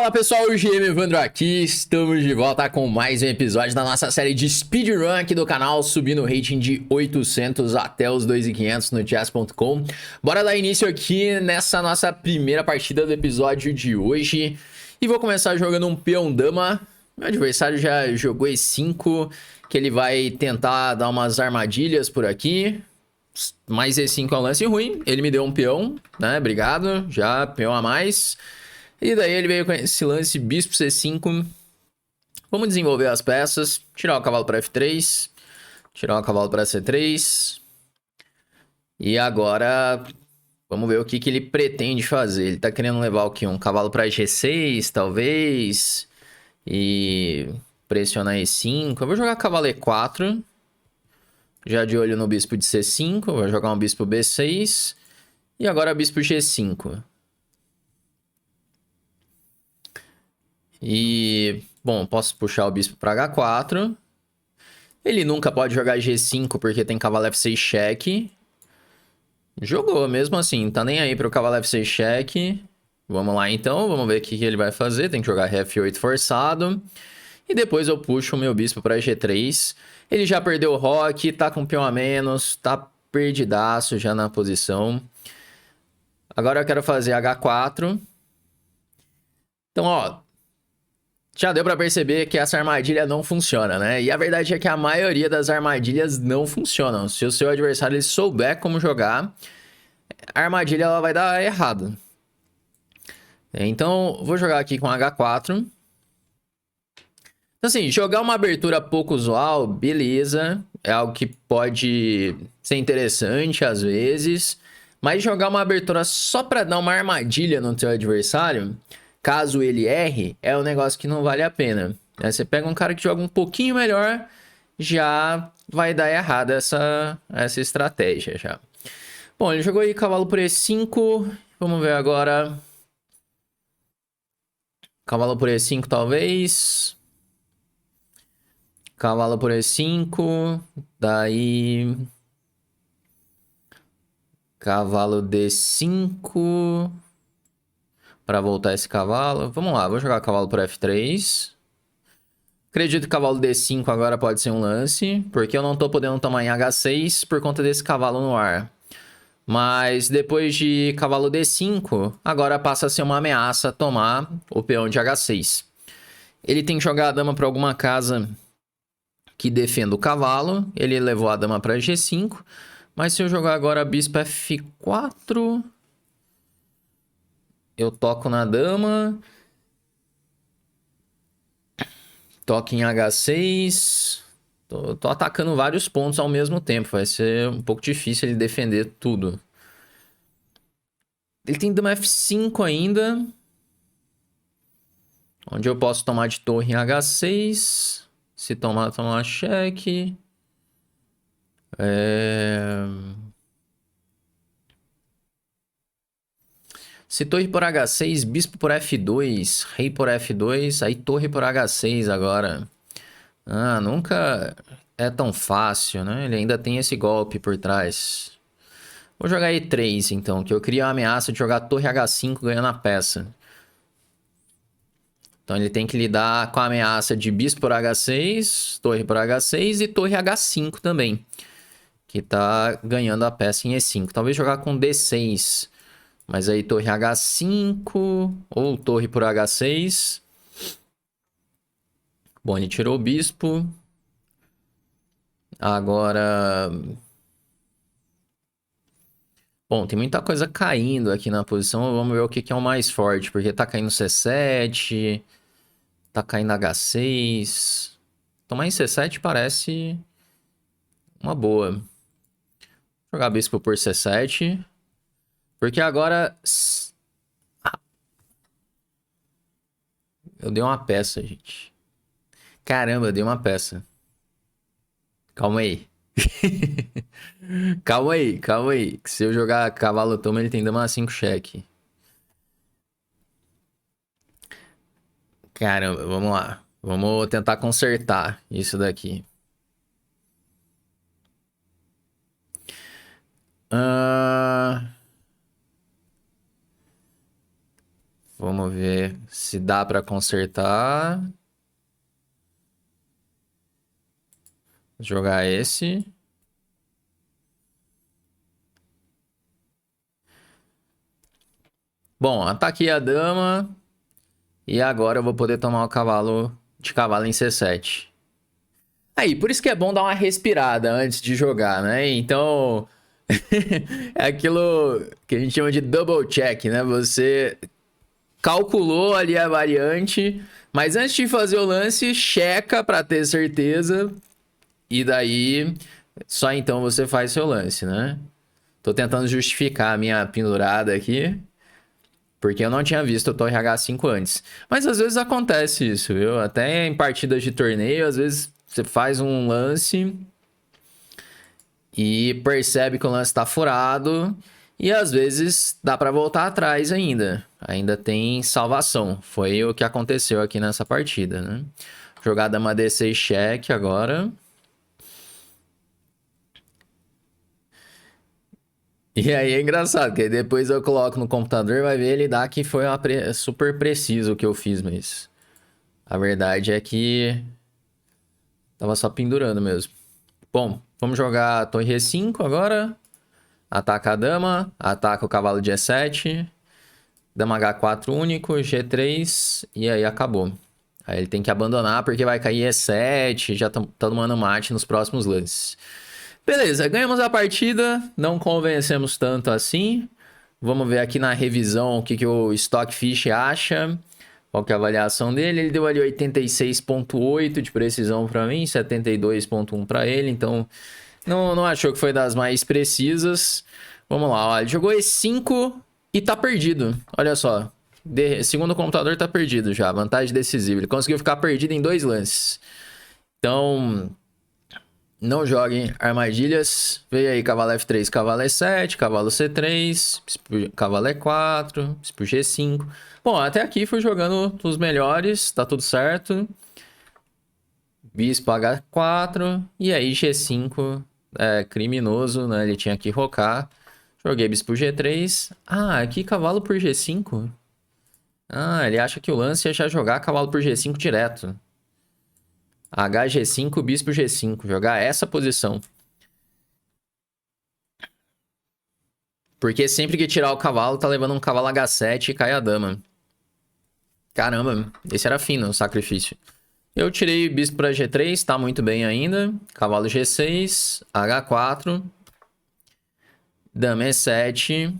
Fala pessoal, o GM Evandro aqui, estamos de volta com mais um episódio da nossa série de speedrun aqui do canal, subindo o rating de 800 até os 2.500 no chess.com. Bora dar início aqui nessa nossa primeira partida do episódio de hoje e vou começar jogando um peão dama. Meu adversário já jogou E5, que ele vai tentar dar umas armadilhas por aqui. Mais E5 é um lance ruim, ele me deu um peão, né, obrigado, já peão a mais. E daí ele veio com esse lance bispo C5. Vamos desenvolver as peças. Tirar o cavalo para F3. Tirar o cavalo para C3. E agora vamos ver o que ele pretende fazer. Ele tá querendo levar o quê? Um cavalo para G6, talvez. E pressionar E5. Eu vou jogar cavalo E4. Já de olho no bispo de C5. Vou jogar um bispo B6. E agora bispo G5. E, bom, posso puxar o bispo para H4. Ele nunca pode jogar G5 porque tem cavalo F6 cheque. Jogou mesmo assim, tá nem aí pro cavalo F6 cheque. Vamos lá então, vamos ver o que ele vai fazer. Tem que jogar F8 forçado. E depois eu puxo o meu bispo para G3. Ele já perdeu o roque, tá com peão a menos, tá perdidaço já na posição. Agora eu quero fazer H4. Então, ó, já deu pra perceber que essa armadilha não funciona, né? E a verdade é que a maioria das armadilhas não funcionam. Se o seu adversário ele souber como jogar, a armadilha ela vai dar errado. Então, vou jogar aqui com H4. Então, assim, jogar uma abertura pouco usual, beleza. É algo que pode ser interessante às vezes. Mas jogar uma abertura só pra dar uma armadilha no seu adversário, caso ele erre, é um negócio que não vale a pena. Você pega um cara que joga um pouquinho melhor, já vai dar errado essa estratégia já. Bom, ele jogou aí cavalo por E5. Vamos ver agora. Cavalo por E5 talvez. Cavalo por E5. Daí... Cavalo D5. Para voltar esse cavalo. Vamos lá, vou jogar cavalo por F3. Acredito que cavalo D5 agora pode ser um lance, porque eu não tô podendo tomar em H6 por conta desse cavalo no ar. Mas depois de cavalo D5, agora passa a ser uma ameaça tomar o peão de H6. Ele tem que jogar a dama para alguma casa que defenda o cavalo. Ele levou a dama para G5. Mas se eu jogar agora bispo F4, eu toco na dama. Toque em H6. Tô atacando vários pontos ao mesmo tempo. Vai ser um pouco difícil ele defender tudo. Ele tem dama F5 ainda. Onde eu posso tomar de torre em H6. Se tomar cheque. Se torre por H6, bispo por F2, rei por F2, aí torre por H6 agora. Ah, nunca é tão fácil, né? Ele ainda tem esse golpe por trás. Vou jogar E3, então, que eu queria a ameaça de jogar torre H5 ganhando a peça. Então ele tem que lidar com a ameaça de bispo por H6, torre por H6 e torre H5 também. Que tá ganhando a peça em E5. Talvez jogar com D6. Mas aí torre H5 ou torre por H6. Bom, ele tirou o bispo. Agora... Bom, tem muita coisa caindo aqui na posição. Vamos ver o que é o mais forte. Porque tá caindo C7. Tá caindo H6. Tomar em C7 parece uma boa. Vou jogar bispo por C7. Porque agora... Eu dei uma peça, gente. Caramba, eu dei uma peça. Calma aí. Calma aí, calma aí. Que se eu jogar cavalo toma, ele tem dama 5 cheque. Caramba, vamos lá. Vamos tentar consertar isso daqui. Vamos ver se dá pra consertar. Vou jogar esse. Bom, ataquei a dama. E agora eu vou poder tomar o cavalo de cavalo em C7. Aí, por isso que é bom dar uma respirada antes de jogar, né? Então, é aquilo que a gente chama de double check, né? Você calculou ali a variante, mas antes de fazer o lance, checa para ter certeza. E daí, só então você faz seu lance, né? Tô tentando justificar a minha pendurada aqui. Porque eu não tinha visto o Torre H5 antes. Mas às vezes acontece isso, viu? Até em partidas de torneio, às vezes você faz um lance e percebe que o lance tá furado. E às vezes dá pra voltar atrás ainda. Ainda tem salvação. Foi o que aconteceu aqui nessa partida, né? Jogada uma D6 cheque agora. E aí é engraçado, que aí depois eu coloco no computador e vai ver ele dá que foi super preciso o que eu fiz, mas a verdade é que tava só pendurando mesmo. Bom, vamos jogar torre E5 agora. Ataca a dama, ataca o cavalo de E7. Dama H4 único, G3 e aí acabou. Aí ele tem que abandonar porque vai cair E7, já tá tomando mate nos próximos lances. Beleza, ganhamos a partida, não convencemos tanto assim. Vamos ver aqui na revisão o que o Stockfish acha. Qual que é a avaliação dele? Ele deu ali 86.8 de precisão para mim, 72.1 para ele, então não achou que foi das mais precisas. Vamos lá, ó, ele jogou E5 e tá perdido, olha só. Segundo o computador tá perdido já, vantagem decisiva. Ele conseguiu ficar perdido em 2 lances. Então, não joguem armadilhas. Veio aí cavalo F3, cavalo E7, cavalo C3, cavalo E4, bispo G5. Bom, até aqui fui jogando os melhores, tá tudo certo. Bispo H4 e aí G5 é criminoso, né? Ele tinha que rocar. Joguei bispo G3. Ah, aqui cavalo por G5. Ah, ele acha que o lance é já jogar cavalo por G5 direto. HG5, bispo G5. Jogar essa posição. Porque sempre que tirar o cavalo, tá levando um cavalo H7 e cai a dama. Caramba, esse era fino, o sacrifício. Eu tirei o bispo para G3, tá muito bem ainda. Cavalo G6, H4. Dama E7.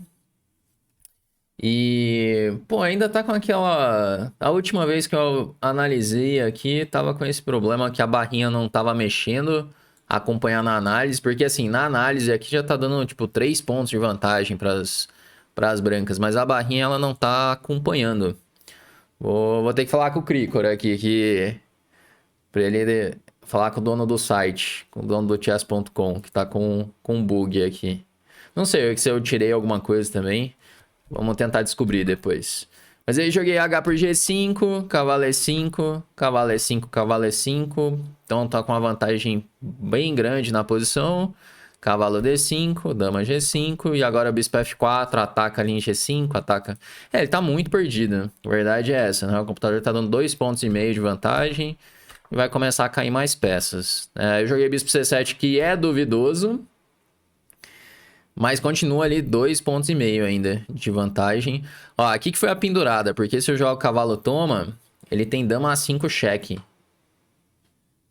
E, pô, ainda tá com aquela... A última vez que eu analisei aqui, tava com esse problema que a barrinha não tava mexendo, acompanhar na análise, porque assim, na análise aqui já tá dando, tipo, 3 pontos de vantagem pras brancas, mas a barrinha ela não tá acompanhando. Vou ter que falar com o Cricor aqui, pra ele falar com o dono do site, com o dono do chess.com, que tá com bug aqui. Não sei se eu tirei alguma coisa também. Vamos tentar descobrir depois. Mas aí joguei H por G5, cavalo E5, cavalo E5, cavalo E5. Então tá com uma vantagem bem grande na posição. Cavalo D5, dama G5 e agora bispo F4, ataca ali em G5, ataca... ele tá muito perdido, a verdade é essa, né? O computador tá dando 2,5 pontos de vantagem e vai começar a cair mais peças. Eu joguei bispo C7 que é duvidoso, mas continua ali 2,5 pontos ainda de vantagem. Ó, aqui que foi a pendurada, porque se eu jogo cavalo toma, ele tem dama A5 cheque.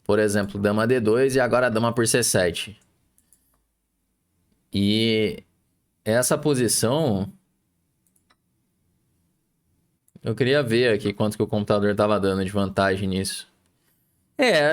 Por exemplo, dama D2 e agora dama por C7. E essa posição... eu queria ver aqui quanto que o computador tava dando de vantagem nisso.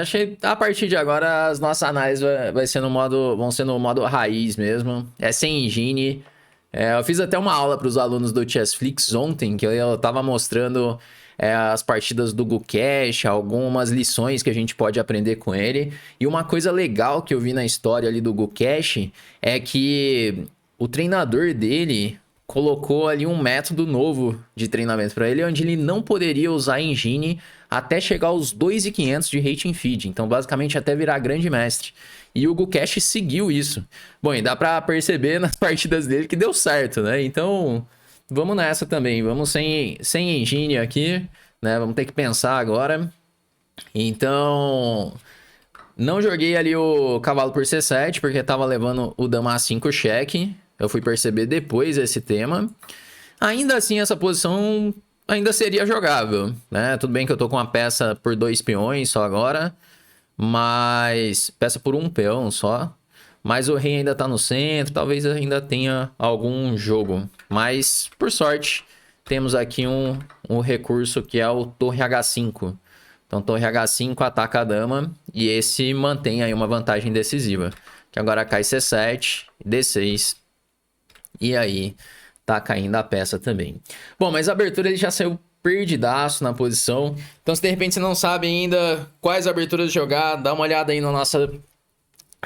Achei a partir de agora as nossas análises vão ser no modo raiz mesmo. É sem engine. Eu fiz até uma aula para os alunos do Chessflix ontem, que eu tava mostrando as partidas do Gukesh, algumas lições que a gente pode aprender com ele. E uma coisa legal que eu vi na história ali do Gukesh é que o treinador dele colocou ali um método novo de treinamento para ele, onde ele não poderia usar engine até chegar aos 2.500 de rating feed. Então, basicamente, até virar grande mestre. E o Gukesh seguiu isso. Bom, e dá pra perceber nas partidas dele que deu certo, né? Então, vamos nessa também. Vamos sem engine aqui, né? Vamos ter que pensar agora. Então, não joguei ali o cavalo por C7, porque tava levando o dama A5 cheque. Eu fui perceber depois esse tema. Ainda assim, essa posição ainda seria jogável, né? Tudo bem que eu tô com uma peça por 2 peões só agora, mas peça por um peão só. Mas o rei ainda tá no centro, talvez ainda tenha algum jogo. Mas, por sorte, temos aqui um recurso que é o torre H5. Então, torre H5 ataca a dama e esse mantém aí uma vantagem decisiva. Que agora cai C7, D6 e aí tá caindo a peça também. Bom, mas a abertura ele já saiu perdidaço na posição. Então, se de repente você não sabe ainda quais aberturas jogar, dá uma olhada aí na nossa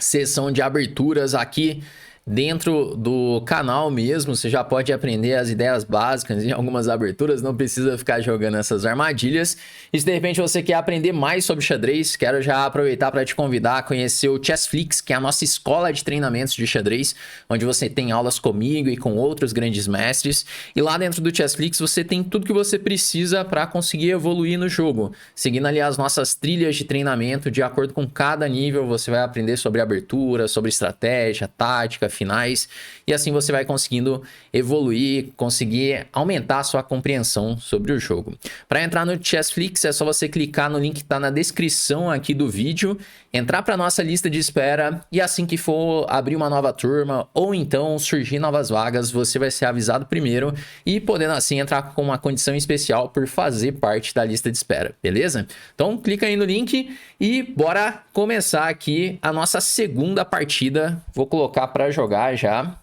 seção de aberturas aqui dentro do canal mesmo. Você já pode aprender as ideias básicas em algumas aberturas, não precisa ficar jogando essas armadilhas. E se de repente você quer aprender mais sobre xadrez, quero já aproveitar para te convidar a conhecer o Chessflix, que é a nossa escola de treinamentos de xadrez, onde você tem aulas comigo e com outros grandes mestres. E lá dentro do Chessflix você tem tudo que você precisa para conseguir evoluir no jogo. Seguindo ali as nossas trilhas de treinamento, de acordo com cada nível, você vai aprender sobre abertura, sobre estratégia, tática, finais, e assim você vai conseguindo evoluir, conseguir aumentar a sua compreensão sobre o jogo. Para entrar no Chessflix é só você clicar no link que está na descrição aqui do vídeo, entrar para nossa lista de espera e assim que for abrir uma nova turma ou então surgir novas vagas, você vai ser avisado primeiro e podendo assim entrar com uma condição especial por fazer parte da lista de espera, beleza? Então clica aí no link e bora começar aqui a nossa segunda partida. Vou colocar para jogar já.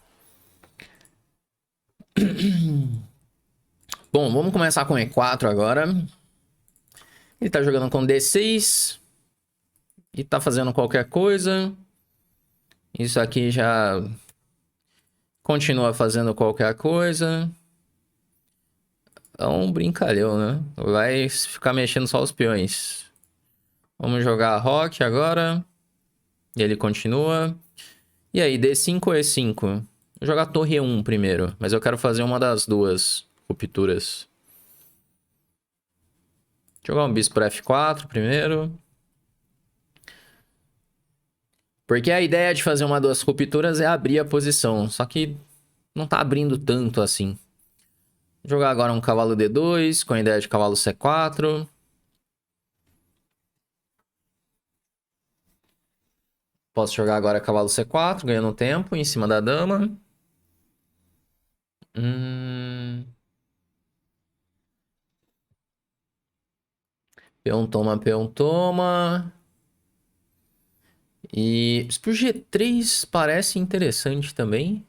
Bom, vamos começar com E4 agora. Ele tá jogando com D6 e tá fazendo qualquer coisa. Isso aqui já continua fazendo qualquer coisa. É um brincalhão, né? Vai ficar mexendo só os peões. Vamos jogar roque agora. E ele continua. E aí, D5 ou E5? Vou jogar torre E1 primeiro, mas eu quero fazer uma das duas rupturas. Jogar um bispo por F4 primeiro. Porque a ideia de fazer uma das rupturas é abrir a posição, só que não tá abrindo tanto assim. Vou jogar agora um cavalo D2 com a ideia de cavalo C4. Posso jogar agora cavalo C4, ganhando tempo em cima da dama. Peão toma, peão toma. E bispo G3 parece interessante também.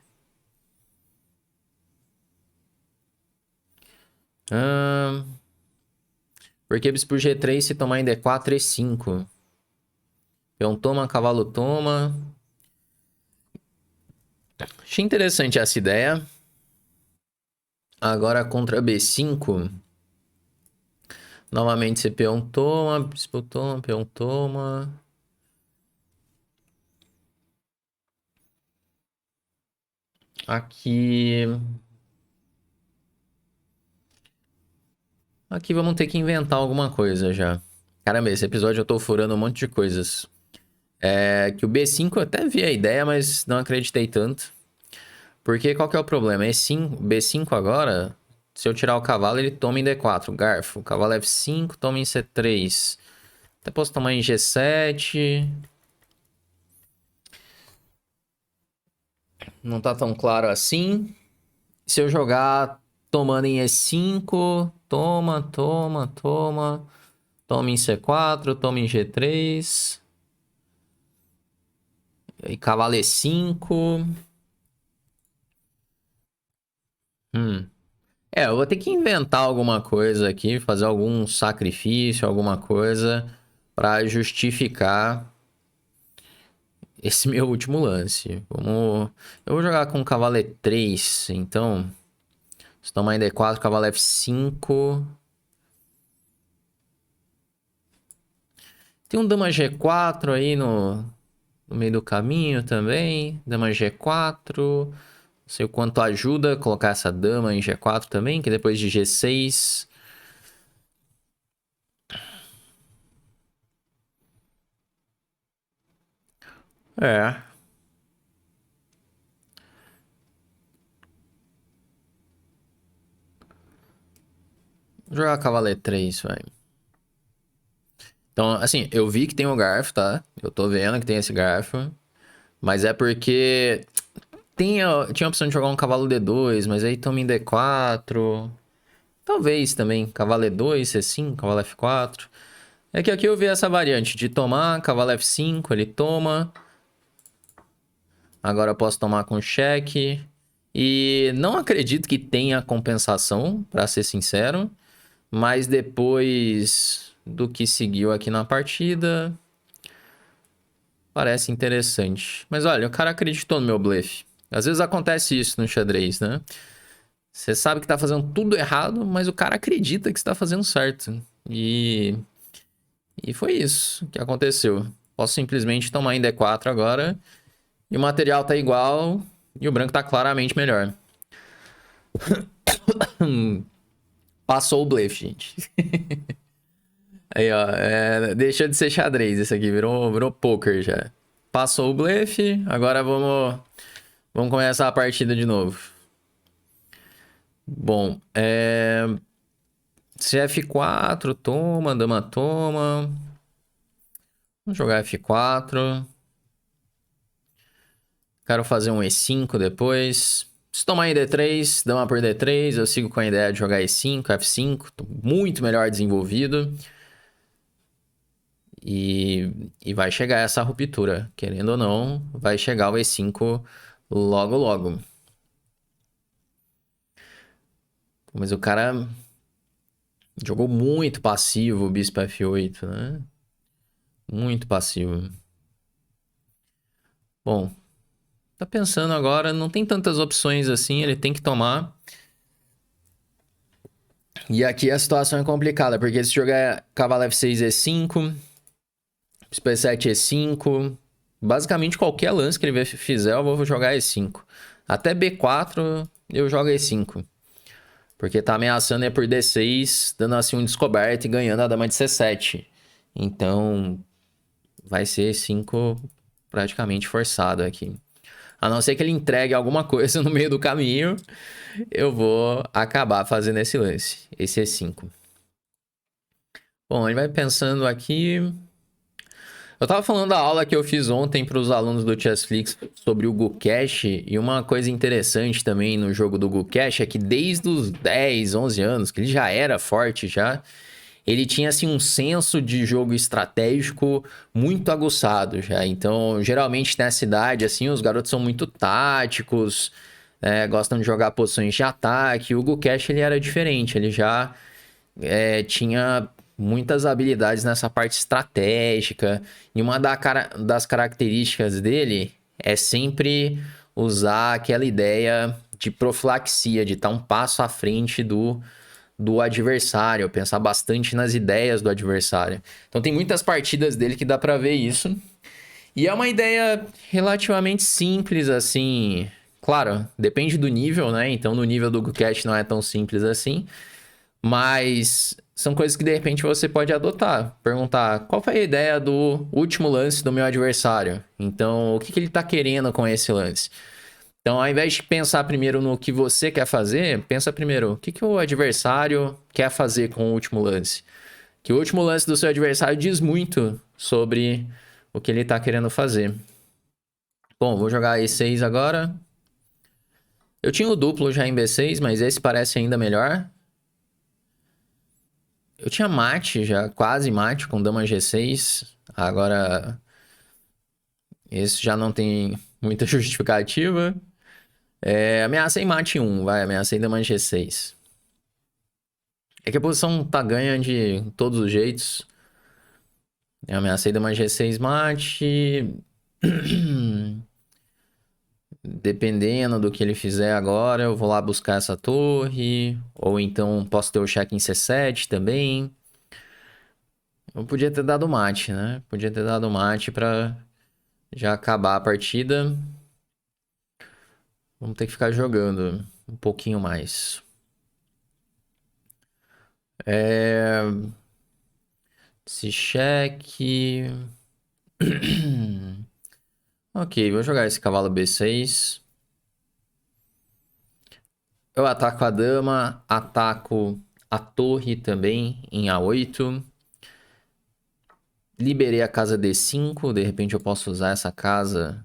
Porque bispo G3 se tomar em D4, E5. Peão toma, cavalo toma. Achei interessante essa ideia. Agora contra B5. Novamente esse peão toma, bispo toma, peão toma. Aqui vamos ter que inventar alguma coisa já. Caramba, esse episódio eu tô furando um monte de coisas. Que o B5 eu até vi a ideia, mas não acreditei tanto. Porque qual que é o problema? B5 agora, se eu tirar o cavalo, ele toma em D4, garfo. Cavalo F5, toma em C3. Até posso tomar em G7. Não tá tão claro assim. Se eu jogar tomando em E5, toma. Toma em C4, toma em G3. E cavalo E5. Eu vou ter que inventar alguma coisa aqui, fazer algum sacrifício, alguma coisa para justificar esse meu último lance. Eu vou jogar com cavalo E3, então. Se tomar em D4, cavalo F5. Tem um dama G4 aí no meio do caminho também. Dama G4. sei o quanto ajuda colocar essa dama em G4 também, que depois de G6... É. Vou jogar cavalo E3, vai. Então, assim, eu vi que tem o garfo, tá? Eu tô vendo que tem esse garfo. Mas é porque tinha a opção de jogar um cavalo D2, mas aí toma em D4. Talvez também, cavalo E2, C5, cavalo F4. É que aqui eu vi essa variante de tomar, cavalo F5, ele toma. Agora eu posso tomar com cheque. E não acredito que tenha compensação, pra ser sincero. Mas depois do que seguiu aqui na partida, parece interessante. Mas olha, o cara acreditou no meu blefe. Às vezes acontece isso no xadrez, né? Você sabe que tá fazendo tudo errado, mas o cara acredita que está fazendo certo. E foi isso que aconteceu. Posso simplesmente tomar em D4 agora. E o material tá igual. E o branco tá claramente melhor. Passou o blefe, gente. Aí, ó. Deixou de ser xadrez isso aqui. Virou poker já. Passou o blefe. Agora vamos começar a partida de novo. Bom, se F4, toma, dama toma. Vamos jogar F4. Quero fazer um E5 depois. Se tomar em D3, dama por D3, eu sigo com a ideia de jogar E5, F5. Tô muito melhor desenvolvido. E vai chegar essa ruptura. Querendo ou não, vai chegar o E5 logo, logo. Mas o cara jogou muito passivo o bispo F8, né? Muito passivo. Bom, tá pensando agora, não tem tantas opções assim, ele tem que tomar. E aqui a situação é complicada, porque se jogar cavalo F6 E5, bispo E7 E5, basicamente qualquer lance que ele fizer eu vou jogar E5. Até B4 eu jogo E5. Porque tá ameaçando por D6, dando assim um descoberto e ganhando a dama de C7. Então vai ser E5 praticamente forçado aqui. A não ser que ele entregue alguma coisa no meio do caminho, eu vou acabar fazendo esse lance. Esse E5. Bom, ele vai pensando aqui. Eu tava falando da aula que eu fiz ontem para os alunos do Chessflix sobre o Gukesh, e uma coisa interessante também no jogo do Gukesh é que desde os 10, 11 anos, que ele já era forte já, ele tinha assim um senso de jogo estratégico muito aguçado já. Então, geralmente nessa idade assim, os garotos são muito táticos, gostam de jogar posições de ataque. O Gukesh ele era diferente, ele já tinha muitas habilidades nessa parte estratégica. E uma das características dele é sempre usar aquela ideia de profilaxia, de estar um passo à frente do adversário, pensar bastante nas ideias do adversário. Então tem muitas partidas dele que dá pra ver isso. E é uma ideia relativamente simples, assim. Claro, depende do nível, né? Então no nível do Gukesh não é tão simples assim. Mas são coisas que de repente você pode adotar. Perguntar qual foi a ideia do último lance do meu adversário. Então, o que ele tá querendo com esse lance? Então, ao invés de pensar primeiro no que você quer fazer, pensa primeiro o que o adversário quer fazer com o último lance. Que o último lance do seu adversário diz muito sobre o que ele tá querendo fazer. Bom, vou jogar E6 agora. Eu tinha o duplo já em B6, mas esse parece ainda melhor. Eu tinha mate já, quase mate com dama G6. Agora, esse já não tem muita justificativa. Ameacei mate 1, vai, ameacei dama G6. É que a posição tá ganha de todos os jeitos. Eu ameacei dama G6 mate. Dependendo do que ele fizer agora, eu vou lá buscar essa torre. Ou então posso ter o cheque em C7 também. Eu podia ter dado mate, né? Podia ter dado mate pra já acabar a partida. Vamos ter que ficar jogando um pouquinho mais. Esse cheque. Ok, vou jogar esse cavalo B6. Eu ataco a dama, ataco a torre também em A8. Liberei a casa D5, de repente eu posso usar essa casa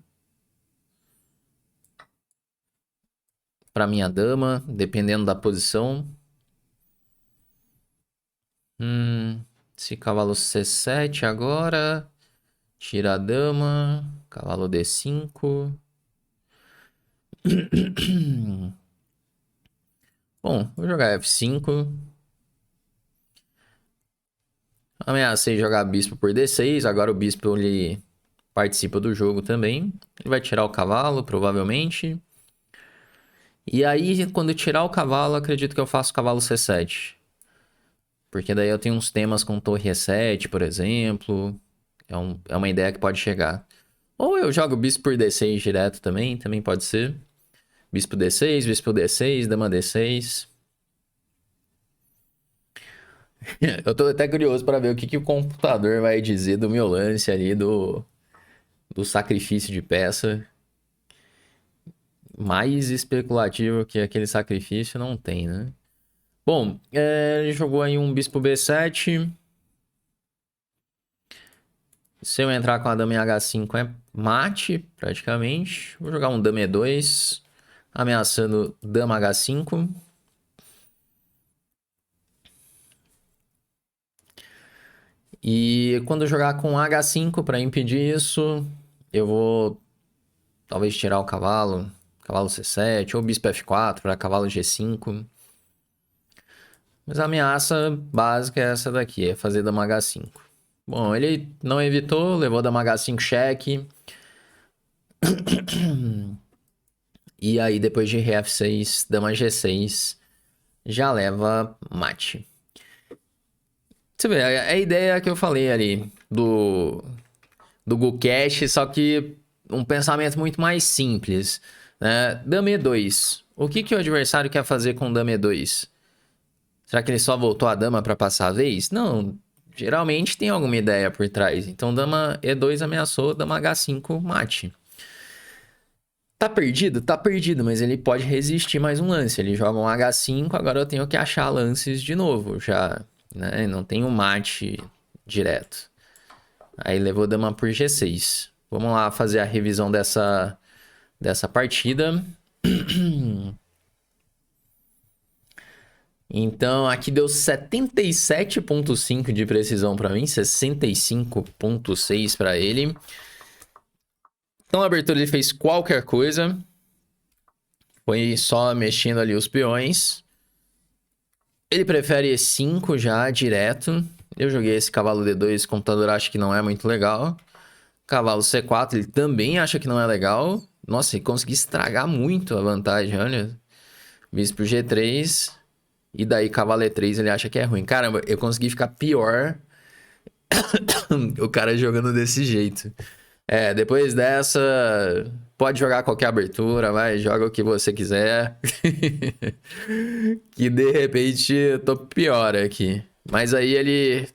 para minha dama, dependendo da posição. Esse cavalo C7 agora. Tira a dama. Cavalo D5. Bom, vou jogar F5. Ameacei jogar bispo por D6. Agora o bispo ele participa do jogo também. Ele vai tirar o cavalo, provavelmente. E aí, quando eu tirar o cavalo, acredito que eu faço cavalo C7. Porque daí eu tenho uns temas com torre E7, por exemplo. É uma ideia que pode chegar. Ou eu jogo bispo por D6 direto também pode ser. Bispo D6, bispo D6, dama D6. Eu tô até curioso para ver o que o computador vai dizer do meu lance ali, do sacrifício de peça. Mais especulativo que aquele sacrifício não tem, né? Bom, ele jogou aí um bispo B7. Se eu entrar com a dama em H5 é mate, praticamente. Vou jogar um dama E2, ameaçando dama H5. E quando eu jogar com H5 para impedir isso, eu vou talvez tirar o cavalo, cavalo C7, ou bispo F4 para cavalo G5. Mas a ameaça básica é essa daqui, é fazer dama H5. Bom, ele não evitou, levou dama H5 cheque. E aí depois de rei F6, dama G6, já leva mate. Você vê, a ideia que eu falei ali do Gukesh, só que um pensamento muito mais simples, né? Dama E2. O que o adversário quer fazer com dama E2? Será que ele só voltou a dama para passar a vez? Não, geralmente tem alguma ideia por trás. Então dama E2 ameaçou, dama H5 mate. Tá perdido? Tá perdido, mas ele pode resistir mais um lance. Ele joga um H5, agora eu tenho que achar lances de novo já, né? Não tem um mate direto. Aí levou dama por G6. Vamos lá fazer a revisão dessa partida. Então, aqui deu 77,5 de precisão para mim, 65,6 para ele. Então, na abertura ele fez qualquer coisa. Foi só mexendo ali os peões. Ele prefere E5 já, direto. Eu joguei esse cavalo D2, o computador acha que não é muito legal. Cavalo C4, ele também acha que não é legal. Nossa, ele conseguiu estragar muito a vantagem, olha. Bispo G3. E daí cavalo E3 ele acha que é ruim. Caramba, eu consegui ficar pior o cara jogando desse jeito. Depois dessa, pode jogar qualquer abertura, vai, joga o que você quiser. Que de repente eu tô pior aqui. Mas aí ele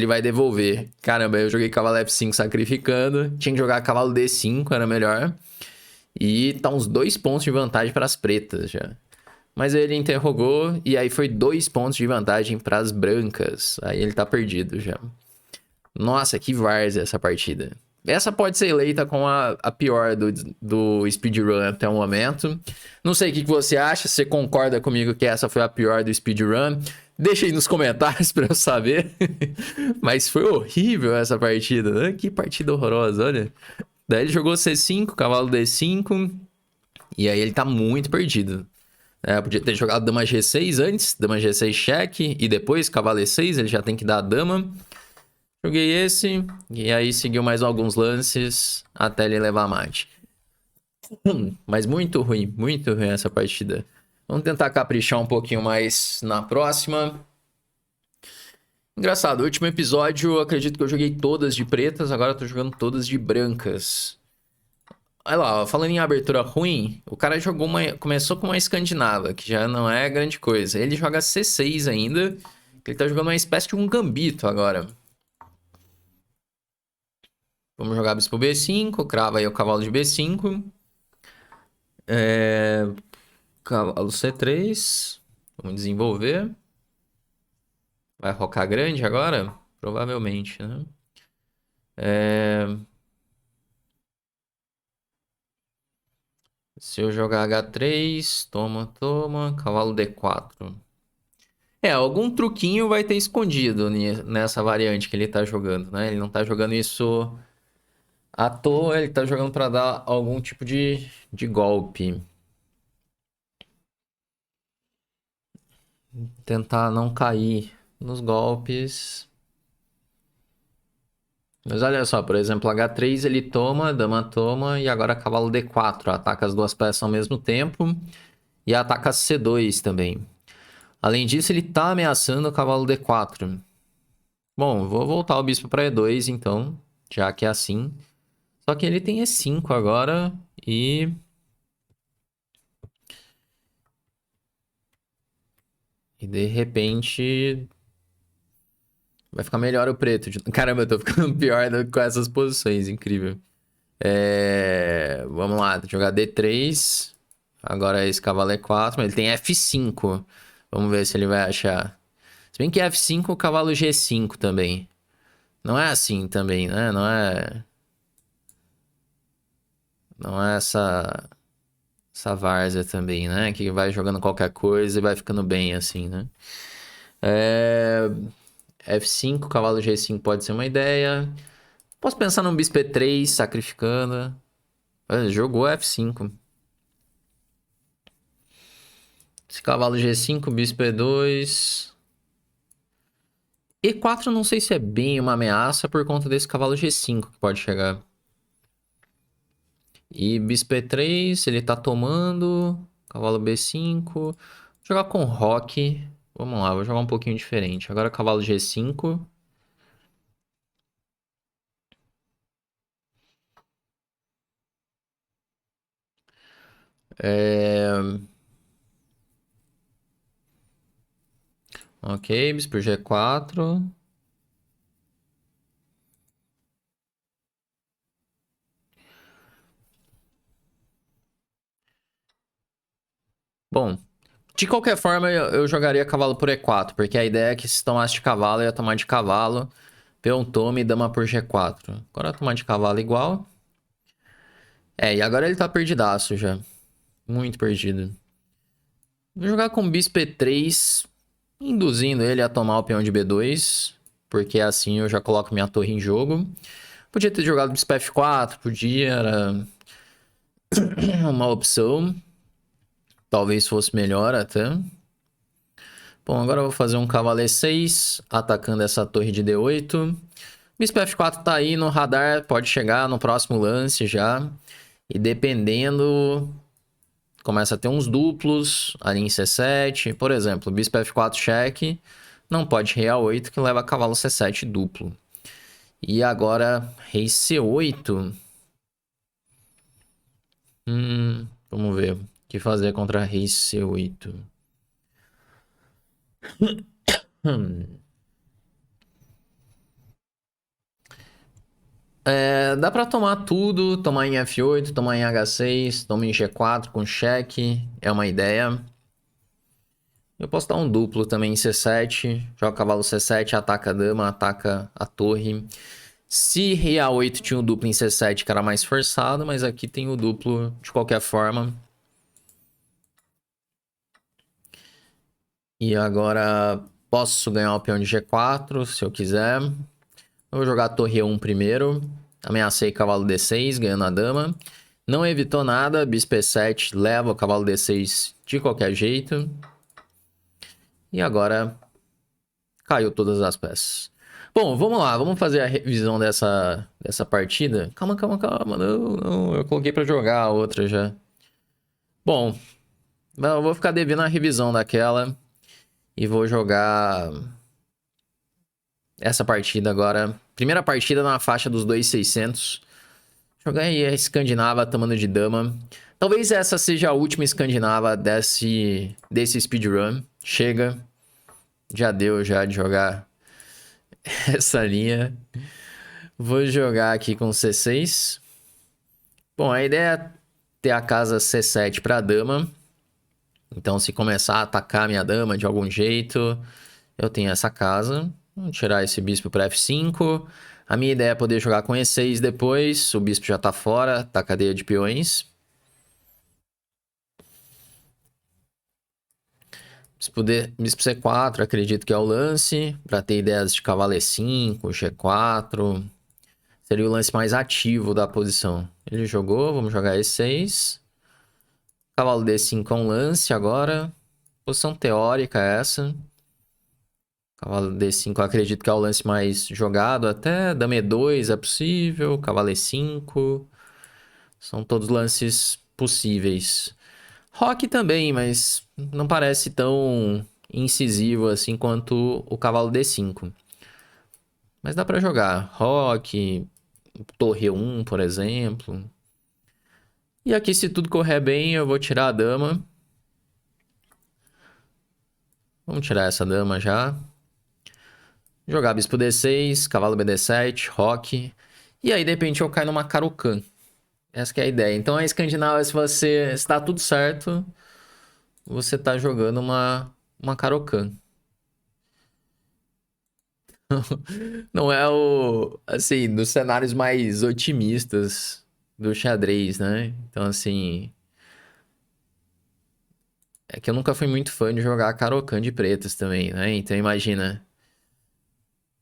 vai devolver. Caramba, eu joguei cavalo F5 sacrificando. Tinha que jogar cavalo D5, era melhor. E tá uns 2 pontos de vantagem para as pretas já. Mas aí ele interrogou e aí foi 2 pontos de vantagem para as brancas. Aí ele tá perdido já. Nossa, que várzea essa partida. Essa pode ser eleita como a pior do speedrun até o momento. Não sei o que você acha, se você concorda comigo que essa foi a pior do speedrun. Deixa aí nos comentários pra eu saber. Mas foi horrível essa partida, né? Que partida horrorosa, olha. Daí ele jogou C5, cavalo D5. E aí ele tá muito perdido. Podia ter jogado dama G6 antes, dama G6 cheque. E depois cavalo E6, ele já tem que dar a dama. Joguei esse, e aí seguiu mais alguns lances até ele levar mate. Mas muito ruim essa partida. Vamos tentar caprichar um pouquinho mais na próxima. Engraçado, o último episódio, eu acredito que eu joguei todas de pretas, agora eu tô jogando todas de brancas. Olha lá, ó, falando em abertura ruim, o cara começou com uma escandinava, que já não é grande coisa. Ele joga C6 ainda, ele tá jogando uma espécie de um gambito agora. Vamos jogar bispo B5, crava aí o cavalo de B5. Cavalo C3. Vamos desenvolver. Vai rocar grande agora? Provavelmente, né? Se eu jogar H3, toma, toma, cavalo D4. Algum truquinho vai ter escondido nessa variante que ele tá jogando, né? Ele não tá jogando isso à toa, ele tá jogando pra dar algum tipo de golpe. Tentar não cair nos golpes. Mas olha só, por exemplo, H3 ele toma, dama toma e agora cavalo D4. Ataca as duas peças ao mesmo tempo e ataca C2 também. Além disso, ele tá ameaçando o cavalo D4. Bom, vou voltar o bispo para E2 então, já que é assim. Só que ele tem E5 agora e... E de repente... Vai ficar melhor o preto. Caramba, eu tô ficando pior com essas posições, incrível. Vamos lá, jogar D3. Agora esse cavalo E4, ele tem F5. Vamos ver se ele vai achar. Se bem que F5, o cavalo G5 também. Não é assim também, né? Não é essa várzea também, né? Que vai jogando qualquer coisa e vai ficando bem assim, né? F5, cavalo G5 pode ser uma ideia. Posso pensar num bispo E3, sacrificando. Jogou F5. Esse cavalo G5, bispo E2. E4 não sei se é bem uma ameaça por conta desse cavalo G5 que pode chegar. E bispo E3, ele tá tomando. Cavalo B5. Vou jogar com roque. Vamos lá, vou jogar um pouquinho diferente. Agora cavalo G5. Ok, bispo G4. Bom, de qualquer forma eu jogaria cavalo por E4, porque a ideia é que se tomasse de cavalo, eu ia tomar de cavalo, peão toma e dama por G4. Agora tomar de cavalo igual. E agora ele tá perdidaço já. Muito perdido. Vou jogar com bispo E3, induzindo ele a tomar o peão de B2, porque assim eu já coloco minha torre em jogo. Podia ter jogado bispo F4, podia, era uma opção. Talvez fosse melhor até. Bom, agora eu vou fazer um cavalo E6, atacando essa torre de D8. Bispo F4 tá aí no radar, pode chegar no próximo lance já. E dependendo, começa a ter uns duplos ali em C7. Por exemplo, bispo F4 cheque, não pode rei A8 que leva cavalo C7 duplo. E agora rei C8. Vamos ver o que fazer contra rei C8. Dá pra tomar tudo, tomar em F8, tomar em H6, tomar em G4 com cheque, é uma ideia. Eu posso dar um duplo também em C7, joga cavalo C7, ataca a dama, ataca a torre. Se rei A8 tinha o duplo em C7 que era mais forçado, mas aqui tem o duplo de qualquer forma. E agora posso ganhar o peão de G4 se eu quiser. Eu vou jogar a torre E1 primeiro. Ameacei cavalo D6, ganhando a dama. Não evitou nada, bispo E7 leva o cavalo D6 de qualquer jeito. E agora caiu todas as peças. Bom, vamos lá, vamos fazer a revisão dessa partida. Calma, calma, calma, não, eu coloquei pra jogar a outra já. Bom, eu vou ficar devendo a revisão daquela e vou jogar essa partida agora. Primeira partida na faixa dos 2.600. Jogar aí a escandinava tomando de dama. Talvez essa seja a última escandinava desse speedrun. Chega. Já deu já de jogar essa linha. Vou jogar aqui com C6. Bom, a ideia é ter a casa C7 para dama. Então, se começar a atacar minha dama de algum jeito, eu tenho essa casa. Vamos tirar esse bispo para F5. A minha ideia é poder jogar com E6 depois. O bispo já tá fora da cadeia de peões. Bispo C4, acredito que é o lance. Para ter ideias de cavalo E5, G4. Seria o lance mais ativo da posição. Ele jogou, vamos jogar E6. Cavalo D5 é um lance agora. Posição teórica é essa. Cavalo D5 eu acredito que é o lance mais jogado. Até dama E2 é possível. Cavalo E5. São todos lances possíveis. Roque também, mas não parece tão incisivo assim quanto o cavalo D5. Mas dá pra jogar. Roque, torre 1, por exemplo. E aqui, se tudo correr bem, eu vou tirar a dama. Vamos tirar essa dama já. Jogar bispo D6, cavalo BD7, roque. E aí, de repente, eu caio numa Caro-Kann. Essa que é a ideia. Então, a escandinava, se você está tudo certo, você está jogando uma Caro-Kann. Não é o... Assim, dos cenários mais otimistas do xadrez, né? Então, assim... É que eu nunca fui muito fã de jogar Caro-Kann de pretas também, né? Então, imagina...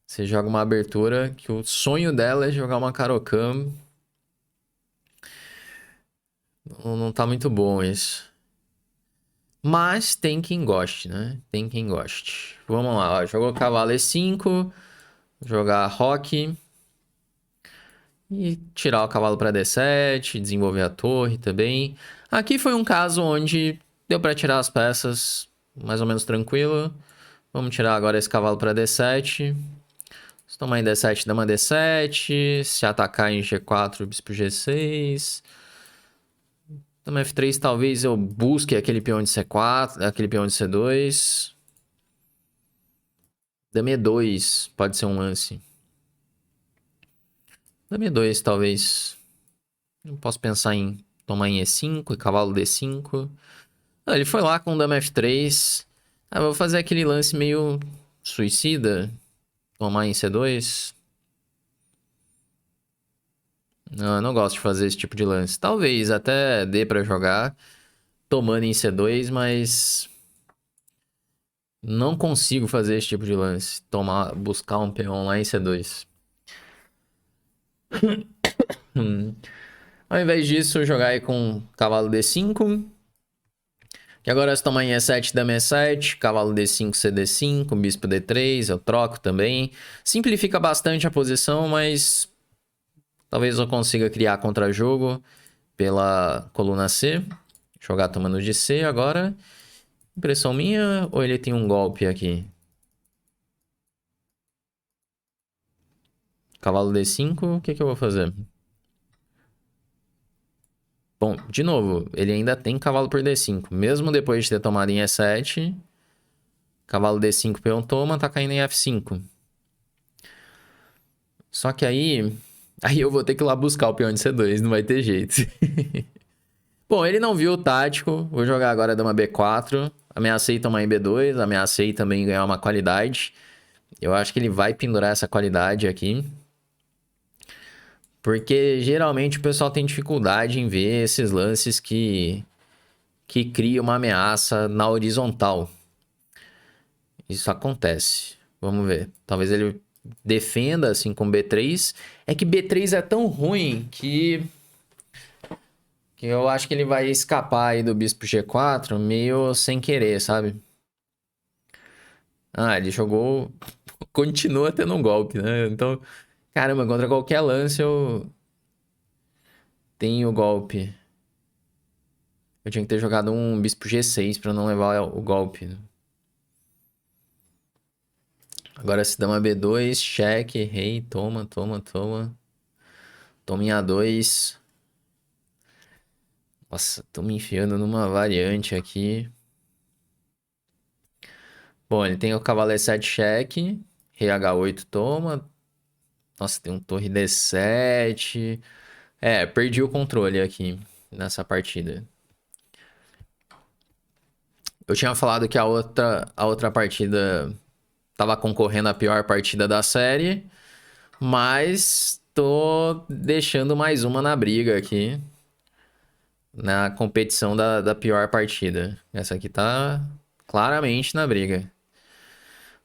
Você joga uma abertura que o sonho dela é jogar uma Caro-Kann. Não tá muito bom isso. Mas tem quem goste, né? Tem quem goste. Vamos lá, ó. Jogou cavalo E5. Jogar roque. E tirar o cavalo para D7. Desenvolver a torre também. Aqui foi um caso onde deu para tirar as peças mais ou menos tranquilo. Vamos tirar agora esse cavalo para D7. Se tomar em D7, dama D7. Se atacar em G4, bispo G6. Dama F3, talvez eu busque aquele peão de C4, aquele peão de C2. Dama E2 pode ser um lance. Dama E2, talvez. Não posso pensar em tomar em E5 e cavalo D5. Ah, ele foi lá com dama F3. Ah, vou fazer aquele lance meio suicida. Tomar em C2. Não, eu não gosto de fazer esse tipo de lance. Talvez até dê pra jogar tomando em C2, mas não consigo fazer esse tipo de lance. Buscar um peão lá em C2. Ao invés disso, jogar aí com cavalo D5. Que agora se tomar em E7, dama E7, cavalo D5, CD5, bispo D3, eu troco também. Simplifica bastante a posição, mas talvez eu consiga criar contra-jogo pela coluna C. Jogar tomando de C agora. Impressão minha ou ele tem um golpe aqui? Cavalo D5, o que eu vou fazer? Bom, de novo, ele ainda tem cavalo por D5. Mesmo depois de ter tomado em E7, cavalo D5, peão toma, tá caindo em F5. Só que aí eu vou ter que ir lá buscar o peão de C2, não vai ter jeito. Bom, ele não viu o tático, vou jogar agora dama B4. Ameacei tomar em B2, ameacei também ganhar uma qualidade. Eu acho que ele vai pendurar essa qualidade aqui. Porque geralmente o pessoal tem dificuldade em ver esses lances que criam uma ameaça na horizontal. Isso acontece. Vamos ver. Talvez ele defenda assim com B3. É que B3 é tão ruim que eu acho que ele vai escapar aí do bispo G4 meio sem querer, sabe? Ah, ele jogou... Continua tendo um golpe, né? Então, caramba, contra qualquer lance eu tenho golpe. Eu tinha que ter jogado um bispo G6 pra não levar o golpe. Agora se dama B2, cheque, rei, toma, toma, toma. Toma em A2. Nossa, tô me enfiando numa variante aqui. Bom, ele tem o cavalo E7 cheque. Rei H8 toma. Nossa, tem um torre D7. É, perdi o controle aqui nessa partida. Eu tinha falado que a outra partida tava concorrendo à pior partida da série, mas tô deixando mais uma na briga aqui, na competição da pior partida. Essa aqui tá claramente na briga.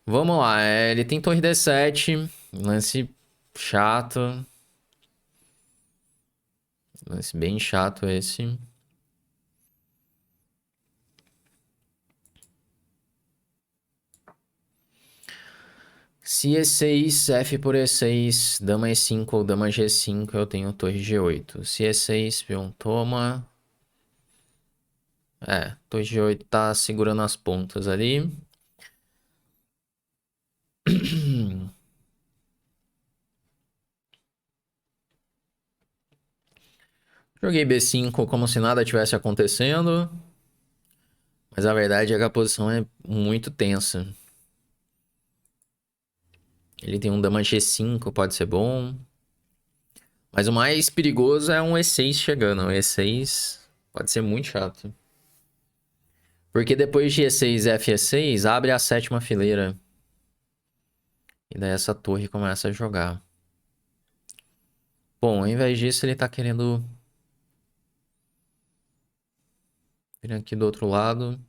Vamos lá, ele tem torre D7, lance chato, lance bem chato esse. Se E6, F por E6, dama E5 ou dama G5, eu tenho torre G8. Se E6, peão toma. É, torre G8 tá segurando as pontas ali. Joguei B5 como se nada tivesse acontecendo. Mas a verdade é que a posição é muito tensa. Ele tem um dama G5, pode ser bom. Mas o mais perigoso é um E6 chegando. O E6 pode ser muito chato. Porque depois de E6, F E6, abre a sétima fileira. E daí essa torre começa a jogar. Bom, ao invés disso, ele tá querendo vir aqui do outro lado.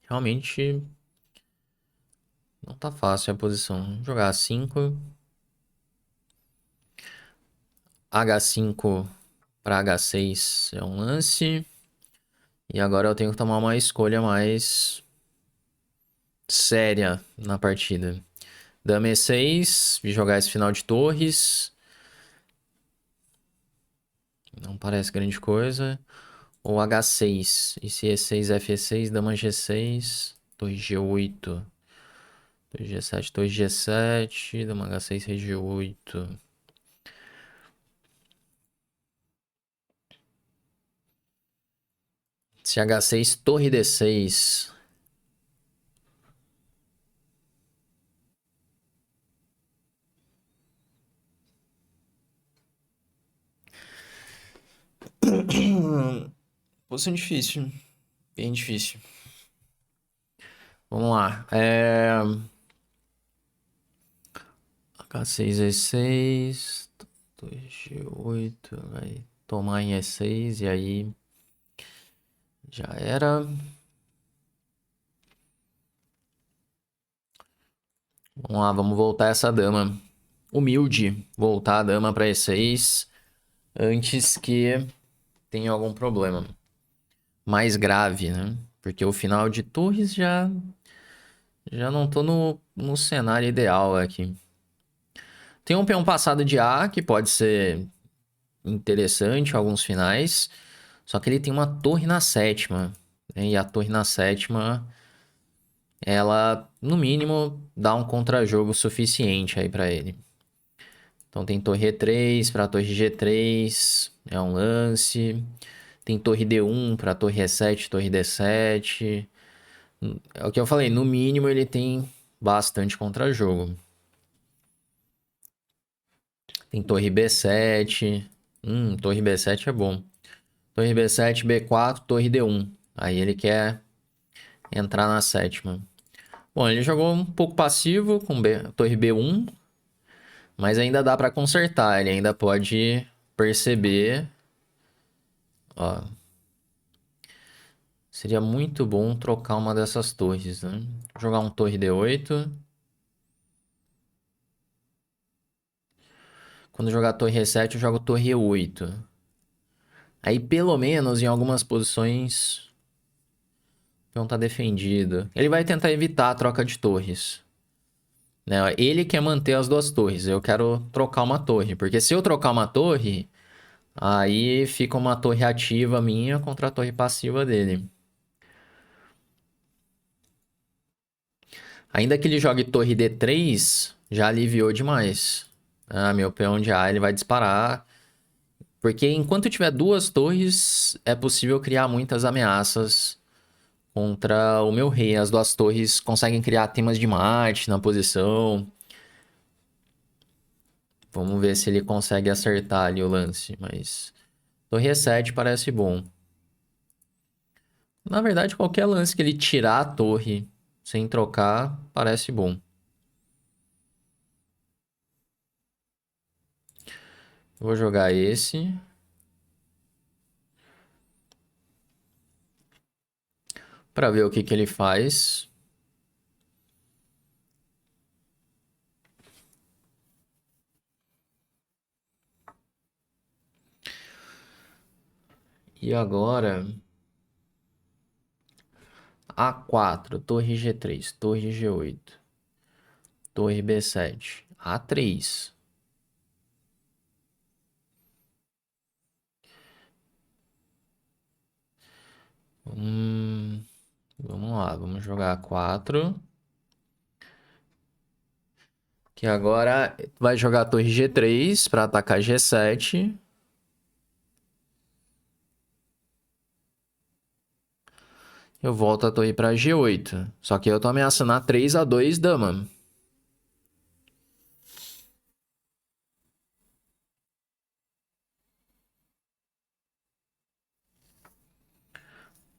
Realmente não tá fácil a posição. Vou jogar A5. H5 para H6 é um lance. E agora eu tenho que tomar uma escolha mais séria na partida. Dama E6, vi jogar esse final de torres. Não parece grande coisa. Ou H6. E se E6, F6, dama G6, torre G8. Torre G7, torre G7, dama H6, rei G8. Se H6, torre D6. Posição difícil. Bem difícil. Vamos lá. H6, E6. Torre G8. Vai tomar em E6. E aí. Já era. Vamos lá, vamos voltar essa dama. Humilde. Voltar a dama pra E6. Antes que tenha algum problema mais grave, né? Porque o final de torres já não tô no cenário ideal aqui. Tem um peão passado de A que pode ser interessante alguns finais. Só que ele tem uma torre na sétima, né? E a torre na sétima, ela, no mínimo, dá um contra-jogo suficiente aí pra ele. Então tem torre E3 para torre G3, é um lance. Tem torre D1 para torre E7, torre D7. É o que eu falei, no mínimo ele tem bastante contra-jogo. Tem torre B7. Torre B7 é bom. Torre B7, B4, torre D1. Aí ele quer entrar na sétima. Bom, ele jogou um pouco passivo com torre B1, mas ainda dá pra consertar. Ele ainda pode perceber. Ó, seria muito bom trocar uma dessas torres, né? Jogar um torre D8. Quando jogar torre E7, eu jogo torre E8. Aí, pelo menos, em algumas posições, o peão tá defendido. Ele vai tentar evitar a troca de torres. Né? Ele quer manter as duas torres. Eu quero trocar uma torre. Porque se eu trocar uma torre, aí fica uma torre ativa minha contra a torre passiva dele. Ainda que ele jogue torre D3, já aliviou demais. Ah, meu peão de A ele vai disparar. Porque enquanto tiver duas torres, é possível criar muitas ameaças contra o meu rei. As duas torres conseguem criar temas de mate na posição. Vamos ver se ele consegue acertar ali o lance. Mas torre E7 parece bom. Na verdade, qualquer lance que ele tirar a torre sem trocar parece bom. Vou jogar esse. Pra ver o que que ele faz. E agora... A4, torre G3, torre G8, torre B7, A3. Vamos lá, vamos jogar A4. Que agora vai jogar a torre G3 para atacar G7. Eu volto a torre para G8. Só que eu tô ameaçando A3, A2, dama.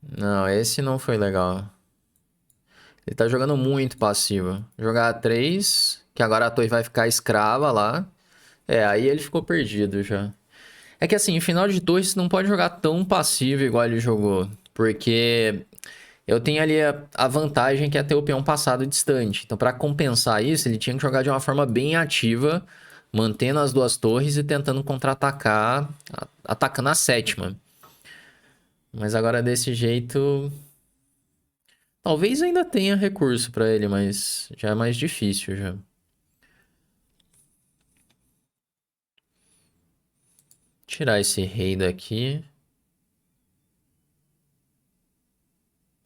Não, esse não foi legal. Ele tá jogando muito passivo. Jogar A3, que agora a torre vai ficar escrava lá. É, aí ele ficou perdido já. É que assim, em final de torre você não pode jogar tão passivo igual ele jogou. Porque eu tenho ali a vantagem que é ter o peão passado distante. Então, pra compensar isso, ele tinha que jogar de uma forma bem ativa, mantendo as duas torres e tentando contra-atacar, atacando a sétima. Mas agora desse jeito, talvez ainda tenha recurso pra ele, mas já é mais difícil já. Tirar esse rei daqui.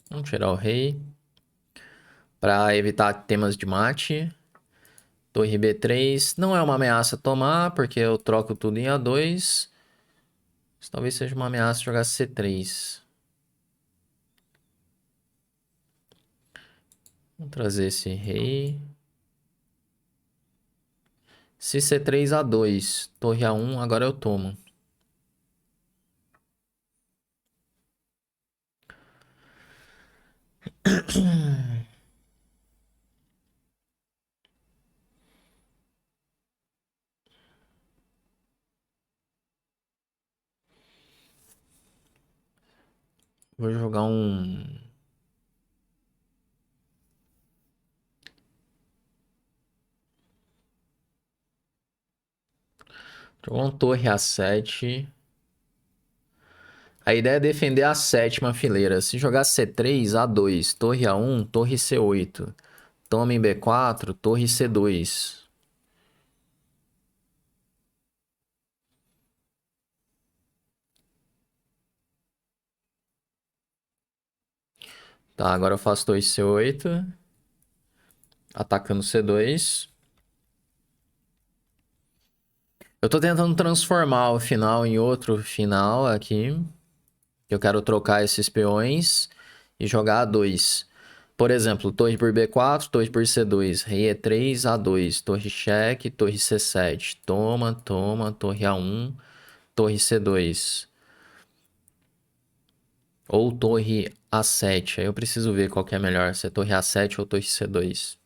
Vamos tirar o rei. Pra evitar temas de mate. Torre B3. Não é uma ameaça tomar, porque eu troco tudo em A2. Mas talvez seja uma ameaça jogar C3. Vamos trazer esse rei. Se C3 A2, torre A1, agora eu tomo. Vou jogar um... Jogar um torre A7. A ideia é defender a sétima fileira. Se jogar C3, A2, torre A1, torre C8. Toma em B4, torre C2. Tá, agora eu faço torre C8. Atacando C2. Eu tô tentando transformar o final em outro final aqui. Eu quero trocar esses peões e jogar A2. Por exemplo, torre por B4, torre por C2, rei E3, A2, torre cheque, torre C7. Toma, toma, torre A1, torre C2. Ou torre A7. Aí eu preciso ver qual que é melhor, se é torre A7 ou torre C2.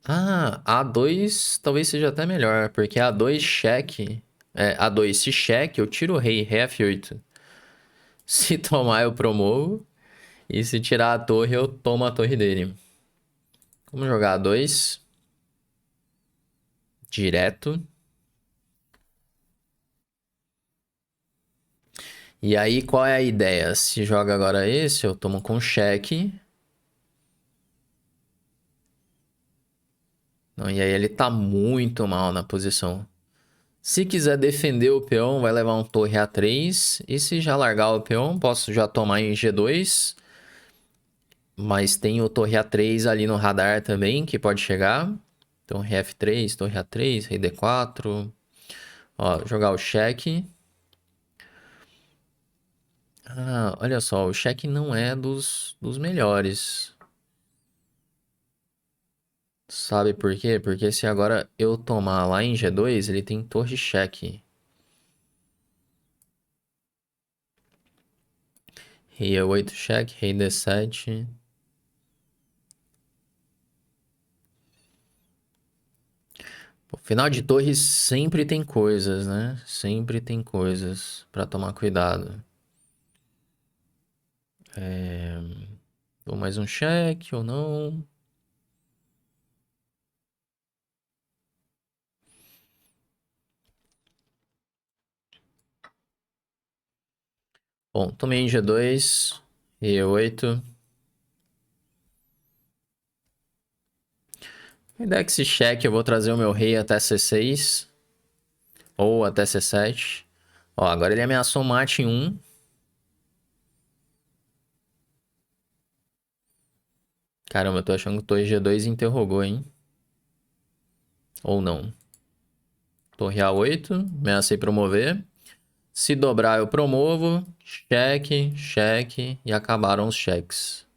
Ah, A2 talvez seja até melhor, porque A2 cheque. É, A2 se cheque, eu tiro o rei, rei F8. Se tomar, eu promovo. E se tirar a torre, eu tomo a torre dele. Vamos jogar A2. Direto. E aí, qual é a ideia? Se joga agora esse, eu tomo com cheque. Não, e aí ele tá muito mal na posição. Se quiser defender o peão, vai levar um torre A3. E se já largar o peão, posso já tomar em G2. Mas tem o torre A3 ali no radar também, que pode chegar. Então, rei F3, torre A3, rei D4. Ó, jogar o cheque. Ah, olha só, o cheque não é dos melhores. Sabe por quê? Porque se agora eu tomar lá em G2, ele tem torre cheque. Rei E8 cheque, rei D7. Pô, final de torres sempre tem coisas, né? Sempre tem coisas pra tomar cuidado. Ou mais um cheque ou não. Bom, tomei em G2, E8. A ideia é que esse cheque eu vou trazer o meu rei até C6. Ou até C7. Ó, agora ele ameaçou mate em 1. Caramba, eu tô achando que o torre G2 interrogou, hein? Ou não. Torre A8, ameacei promover. Se dobrar, eu promovo. Cheque, cheque. E acabaram os cheques.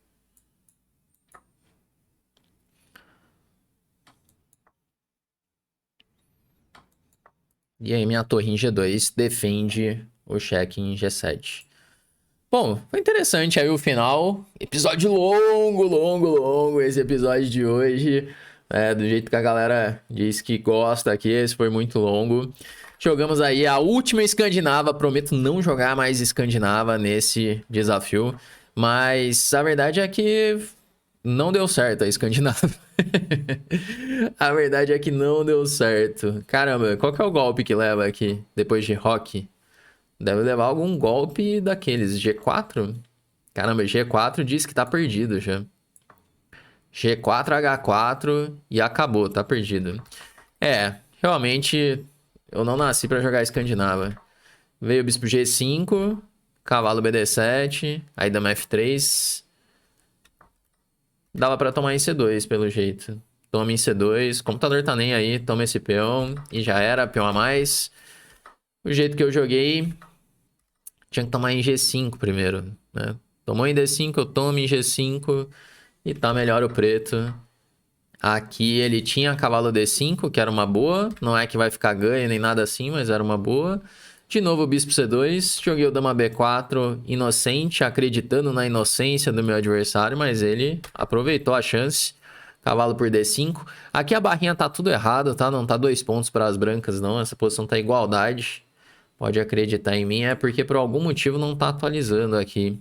E aí, minha torre em G2 defende o cheque em G7. Bom, foi interessante aí o final. Episódio longo, longo, longo. Esse episódio de hoje. Do jeito que a galera diz que gosta aqui, esse foi muito longo. Jogamos aí a última escandinava. Prometo não jogar mais escandinava nesse desafio. Mas a verdade é que não deu certo a escandinava. A verdade é que não deu certo. Caramba, qual que é o golpe que leva aqui depois de rock? Deve levar algum golpe daqueles. G4? Caramba, G4 diz que tá perdido já. G4, H4 e acabou, tá perdido. Realmente eu não nasci pra jogar escandinava. Veio o bispo G5, cavalo BD7, aí dama F3. Dava pra tomar em C2, pelo jeito. Toma em C2, o computador tá nem aí, toma esse peão e já era, peão a mais. O jeito que eu joguei, tinha que tomar em G5 primeiro, né? Tomou em D5, eu tomo em G5 e tá melhor o preto. Aqui ele tinha cavalo D5, que era uma boa. Não é que vai ficar ganho nem nada assim, mas era uma boa. De novo o bispo C2. Joguei o dama B4 inocente, acreditando na inocência do meu adversário, mas ele aproveitou a chance. Cavalo por D5. Aqui a barrinha tá tudo errado, tá? Não tá 2 pontos para as brancas, não. Essa posição tá igualdade. Pode acreditar em mim. É porque por algum motivo não tá atualizando aqui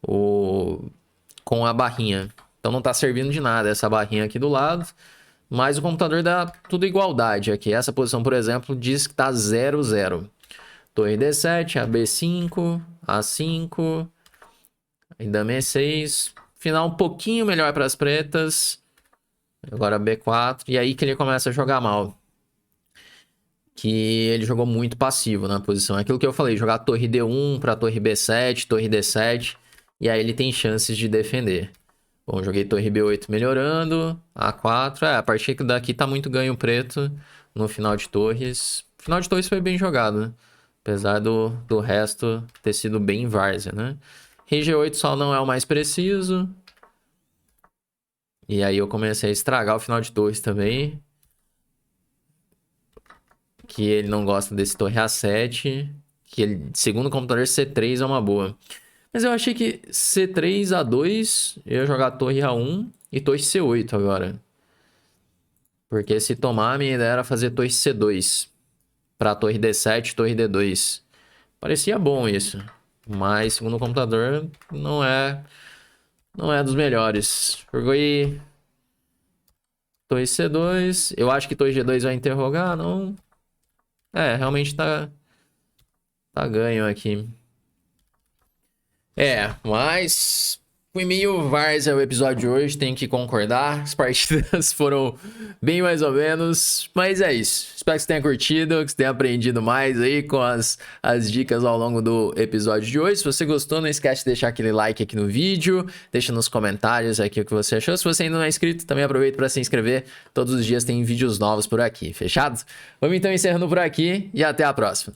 com a barrinha. Então não tá servindo de nada essa barrinha aqui do lado. Mas o computador dá tudo igualdade aqui. Essa posição, por exemplo, diz que tá 0-0. Torre D7, AB5, A5, ainda E6. Final um pouquinho melhor para as pretas. Agora B4. E aí que ele começa a jogar mal. Que ele jogou muito passivo na posição. É aquilo que eu falei, jogar torre D1 para torre B7, torre D7. E aí ele tem chances de defender. Bom, joguei torre B8 melhorando. A4. A partir daqui tá muito ganho preto no final de torres. O final de torres foi bem jogado, né? Apesar do resto ter sido bem várzea, né? Rei G8 só não é o mais preciso. E aí eu comecei a estragar o final de torres também. Que ele não gosta desse torre A7. Que ele, segundo o computador, C3 é uma boa. Mas eu achei que C3, A2, eu ia jogar torre A1 e torre C8 agora. Porque se tomar, a minha ideia era fazer torre C2. Pra torre D7, torre D2. Parecia bom isso. Mas, segundo o computador, não é dos melhores. Joguei torre C2. Eu acho que torre G2 vai interrogar, não. Realmente tá ganho aqui. Mas Foi meio várzea o episódio de hoje, tenho que concordar. As partidas foram bem mais ou menos, mas é isso. Espero que você tenha curtido, que você tenha aprendido mais aí com as dicas ao longo do episódio de hoje. Se você gostou, não esquece de deixar aquele like aqui no vídeo, deixa nos comentários aqui o que você achou. Se você ainda não é inscrito, também aproveita para se inscrever. Todos os dias tem vídeos novos por aqui, fechado? Vamos então encerrando por aqui e até a próxima.